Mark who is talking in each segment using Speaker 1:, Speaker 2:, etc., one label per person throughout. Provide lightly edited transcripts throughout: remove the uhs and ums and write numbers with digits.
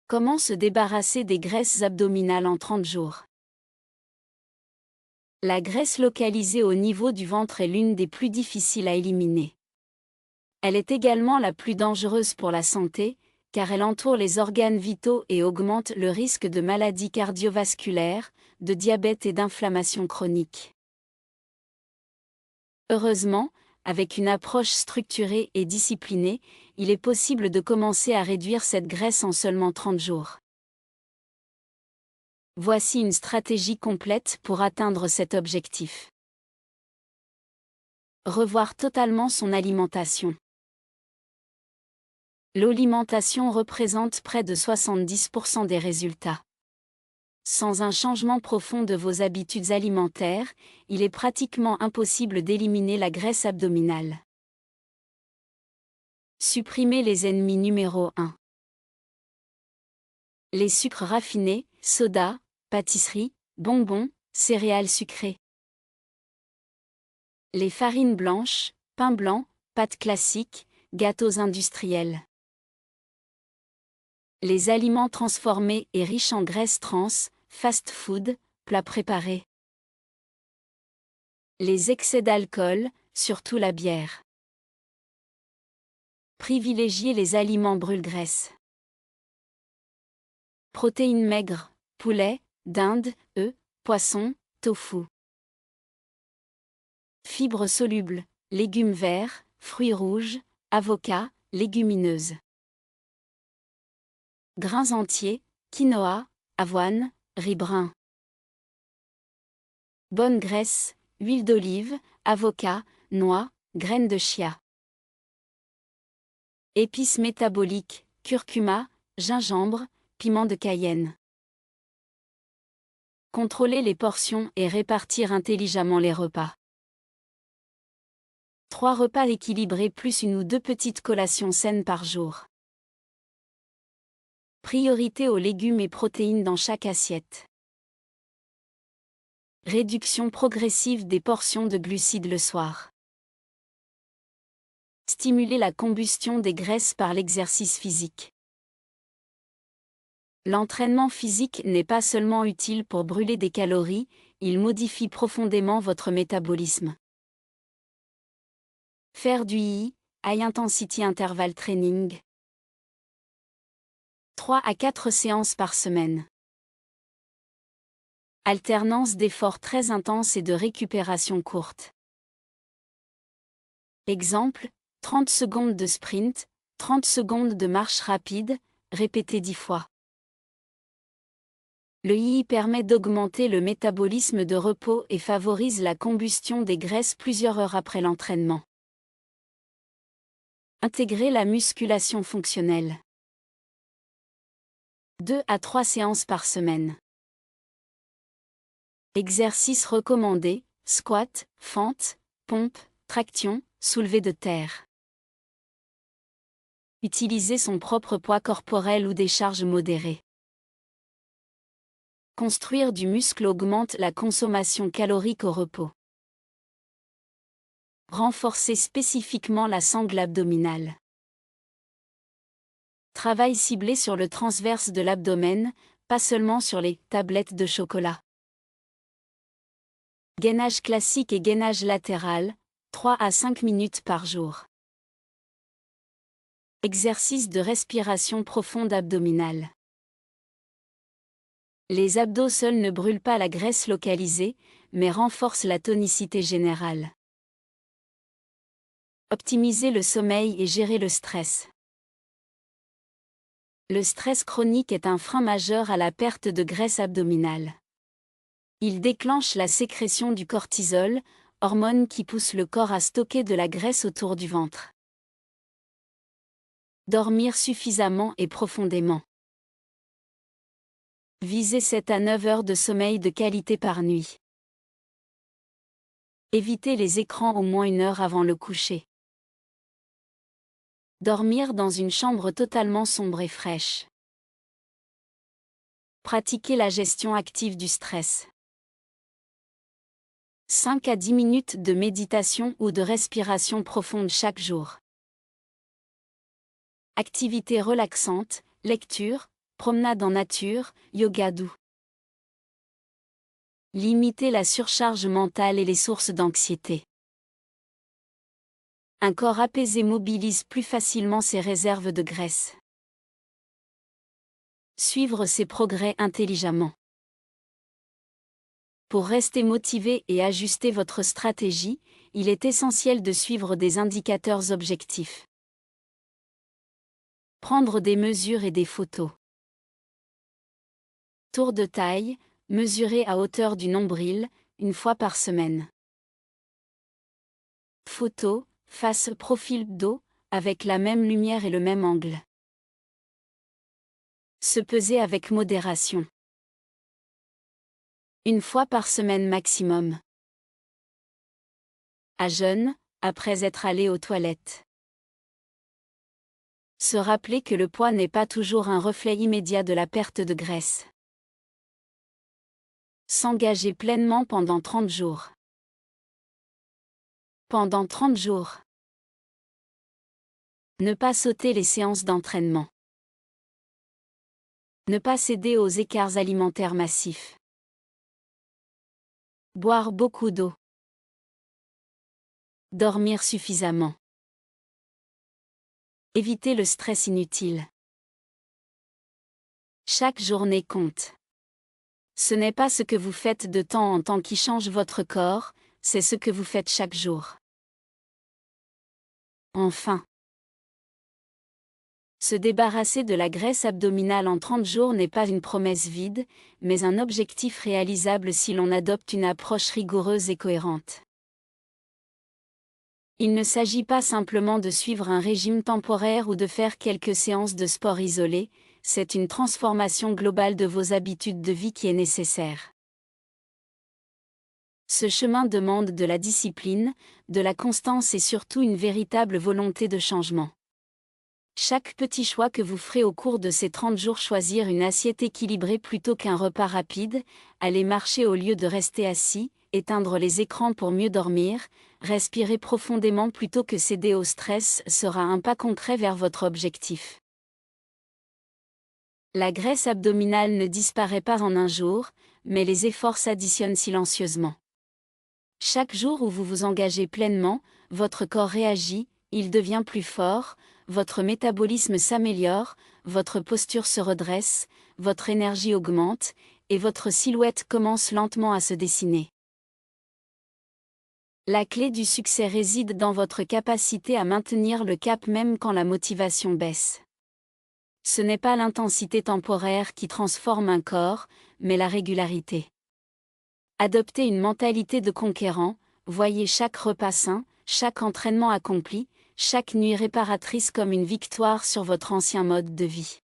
Speaker 1: Comment se débarrasser des graisses abdominales en 30 jours? La graisse localisée au niveau du ventre est l'une des plus difficiles à éliminer. Elle est également la plus dangereuse pour la santé, car elle entoure les organes vitaux et augmente le risque de maladies cardiovasculaires, de diabète et d'inflammation chronique. Heureusement, avec une approche structurée et disciplinée, il est possible de commencer à réduire cette graisse en seulement 30 jours. Voici une stratégie complète pour atteindre cet objectif. Revoir totalement son alimentation. L'alimentation représente près de 70% des résultats. Sans un changement profond de vos habitudes alimentaires, il est pratiquement impossible d'éliminer la graisse abdominale. Supprimez les ennemis numéro 1. Les sucres raffinés, soda, pâtisseries, bonbons, céréales sucrées. Les farines blanches, pain blanc, pâtes classiques, gâteaux industriels. Les aliments transformés et riches en graisses trans, fast-food, plats préparés. Les excès d'alcool, surtout la bière. Privilégiez les aliments brûle-graisse. Protéines maigres, poulet, dinde, œufs, poisson, tofu. Fibres solubles, légumes verts, fruits rouges, avocats, légumineuses. Grains entiers, quinoa, avoine, riz brun. Bonne graisse, huile d'olive, avocat, noix, graines de chia. Épices métaboliques, curcuma, gingembre, piment de Cayenne. Contrôler les portions et répartir intelligemment les repas. 3 repas équilibrés plus 1 ou 2 petites collations saines par jour. Priorité aux légumes et protéines dans chaque assiette. Réduction progressive des portions de glucides le soir. Stimuler la combustion des graisses par l'exercice physique. L'entraînement physique n'est pas seulement utile pour brûler des calories, il modifie profondément votre métabolisme. Faire du High Intensity Interval Training. 3 à 4 séances par semaine. Alternance d'efforts très intenses et de récupération courte. Exemple, 30 secondes de sprint, 30 secondes de marche rapide, répétez 10 fois. Le II permet d'augmenter le métabolisme de repos et favorise la combustion des graisses plusieurs heures après l'entraînement. Intégrer la musculation fonctionnelle. 2 à 3 séances par semaine. Exercices recommandés, squat, fente, pompe, traction, soulevé de terre. Utiliser son propre poids corporel ou des charges modérées. Construire du muscle augmente la consommation calorique au repos. Renforcer spécifiquement la sangle abdominale. Travail ciblé sur le transverse de l'abdomen, pas seulement sur les tablettes de chocolat. Gainage classique et gainage latéral, 3 à 5 minutes par jour. Exercice de respiration profonde abdominale. Les abdos seuls ne brûlent pas la graisse localisée, mais renforcent la tonicité générale. Optimiser le sommeil et gérer le stress. Le stress chronique est un frein majeur à la perte de graisse abdominale. Il déclenche la sécrétion du cortisol, hormone qui pousse le corps à stocker de la graisse autour du ventre. Dormir suffisamment et profondément. Visez 7 à 9 heures de sommeil de qualité par nuit. Évitez les écrans au moins 1 heure avant le coucher. Dormir dans une chambre totalement sombre et fraîche. Pratiquer la gestion active du stress. 5 à 10 minutes de méditation ou de respiration profonde chaque jour. Activités relaxantes, lecture, promenade en nature, yoga doux. Limitez la surcharge mentale et les sources d'anxiété. Un corps apaisé mobilise plus facilement ses réserves de graisse. Suivre ses progrès intelligemment. Pour rester motivé et ajuster votre stratégie, il est essentiel de suivre des indicateurs objectifs. Prendre des mesures et des photos. Tour de taille, mesurer à hauteur du nombril, une fois par semaine. Photo, face profil dos, avec la même lumière et le même angle. Se peser avec modération. Une fois par semaine maximum. À jeun, après être allé aux toilettes. Se rappeler que le poids n'est pas toujours un reflet immédiat de la perte de graisse. S'engager pleinement pendant 30 jours. Pendant 30 jours. Ne pas sauter les séances d'entraînement. Ne pas céder aux écarts alimentaires massifs. Boire beaucoup d'eau. Dormir suffisamment. Éviter le stress inutile. Chaque journée compte. Ce n'est pas ce que vous faites de temps en temps qui change votre corps, c'est ce que vous faites chaque jour. Enfin. Se débarrasser de la graisse abdominale en 30 jours n'est pas une promesse vide, mais un objectif réalisable si l'on adopte une approche rigoureuse et cohérente. Il ne s'agit pas simplement de suivre un régime temporaire ou de faire quelques séances de sport isolées, c'est une transformation globale de vos habitudes de vie qui est nécessaire. Ce chemin demande de la discipline, de la constance et surtout une véritable volonté de changement. Chaque petit choix que vous ferez au cours de ces 30 jours, choisir une assiette équilibrée plutôt qu'un repas rapide, aller marcher au lieu de rester assis, éteindre les écrans pour mieux dormir, respirer profondément plutôt que céder au stress sera un pas concret vers votre objectif. La graisse abdominale ne disparaît pas en un jour, mais les efforts s'additionnent silencieusement. Chaque jour où vous vous engagez pleinement, votre corps réagit, il devient plus fort, votre métabolisme s'améliore, votre posture se redresse, votre énergie augmente, et votre silhouette commence lentement à se dessiner. La clé du succès réside dans votre capacité à maintenir le cap même quand la motivation baisse. Ce n'est pas l'intensité temporaire qui transforme un corps, mais la régularité. Adoptez une mentalité de conquérant, voyez chaque repas sain, chaque entraînement accompli, chaque nuit réparatrice comme une victoire sur votre ancien mode de vie.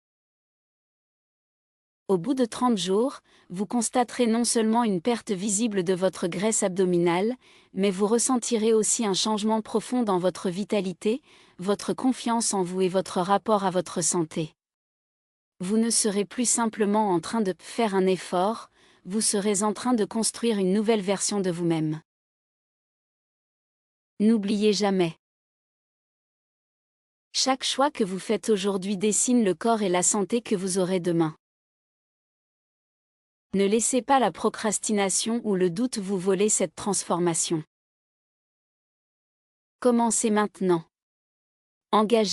Speaker 1: Au bout de 30 jours, vous constaterez non seulement une perte visible de votre graisse abdominale, mais vous ressentirez aussi un changement profond dans votre vitalité, votre confiance en vous et votre rapport à votre santé. Vous ne serez plus simplement en train de faire un effort, vous serez en train de construire une nouvelle version de vous-même. N'oubliez jamais. Chaque choix que vous faites aujourd'hui dessine le corps et la santé que vous aurez demain. Ne laissez pas la procrastination ou le doute vous voler cette transformation. Commencez maintenant. Engagez